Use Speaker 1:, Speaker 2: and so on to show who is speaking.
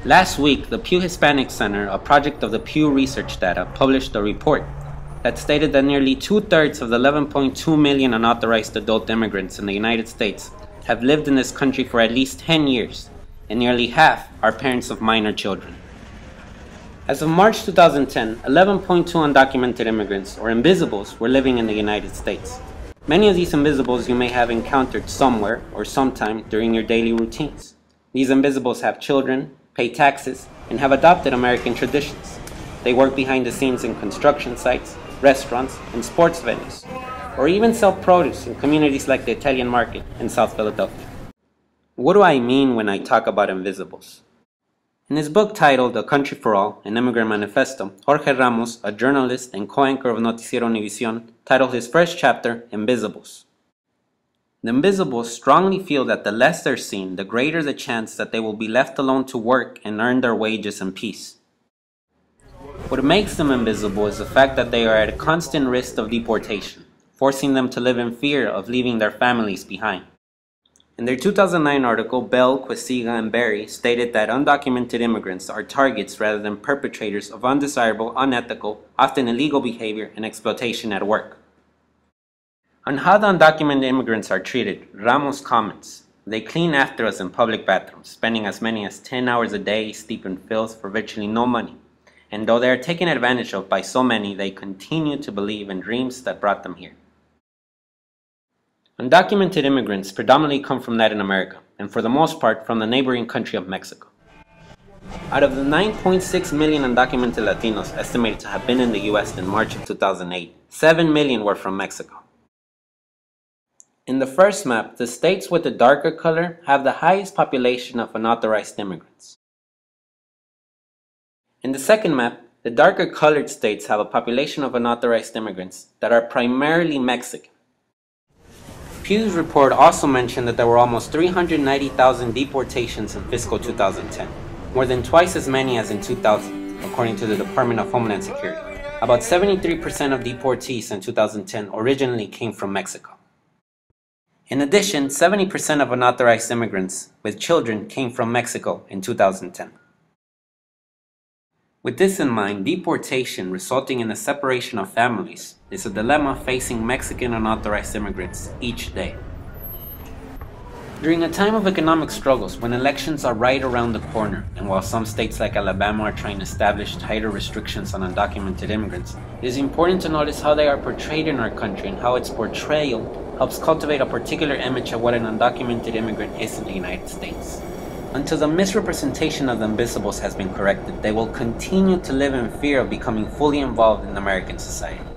Speaker 1: Last week, the Pew Hispanic Center, a project of the Pew Research Data, published a report that stated that nearly 2/3 of the 11.2 million unauthorized adult immigrants in the United States have lived in this country for at least 10 years, and nearly half are parents of minor children. As of March 2010, 11.2 undocumented immigrants, or invisibles, were living in the United States. Many of these invisibles you may have encountered somewhere or sometime during your daily routines. These invisibles have children, pay taxes, and have adopted American traditions. They work behind the scenes in construction sites, restaurants, and sports venues, or even sell produce in communities like the Italian market in South Philadelphia. What do I mean when I talk about invisibles? In his book titled A Country for All, an Immigrant Manifesto, Jorge Ramos, a journalist and co-anchor of Noticiero Univision, titled his first chapter, Invisibles. The invisibles strongly feel that the less they're seen, the greater the chance that they will be left alone to work and earn their wages in peace. What makes them invisible is the fact that they are at a constant risk of deportation, forcing them to live in fear of leaving their families behind. In their 2009 article, Bell, Quesiga, and Berry stated that undocumented immigrants are targets rather than perpetrators of undesirable, unethical, often illegal behavior and exploitation at work. On how the undocumented immigrants are treated, Ramos comments, "They clean after us in public bathrooms, spending as many as 10 hours a day steeped in filth for virtually no money. And though they are taken advantage of by so many, they continue to believe in dreams that brought them here." Undocumented immigrants predominantly come from Latin America, and for the most part from the neighboring country of Mexico. Out of the 9.6 million undocumented Latinos estimated to have been in the U.S. in March of 2008, 7 million were from Mexico. In the first map, the states with the darker color have the highest population of unauthorized immigrants. In the second map, the darker colored states have a population of unauthorized immigrants that are primarily Mexican. Pew's report also mentioned that there were almost 390,000 deportations in fiscal 2010, more than twice as many as in 2000, according to the Department of Homeland Security. About 73% of deportees in 2010 originally came from Mexico. In addition, 70% of unauthorized immigrants with children came from Mexico in 2010. With this in mind, deportation resulting in the separation of families is a dilemma facing Mexican unauthorized immigrants each day. During a time of economic struggles, when elections are right around the corner, and while some states like Alabama are trying to establish tighter restrictions on undocumented immigrants, it is important to notice how they are portrayed in our country and how its portrayal helps cultivate a particular image of what an undocumented immigrant is in the United States. Until the misrepresentation of the invisibles has been corrected, they will continue to live in fear of becoming fully involved in American society.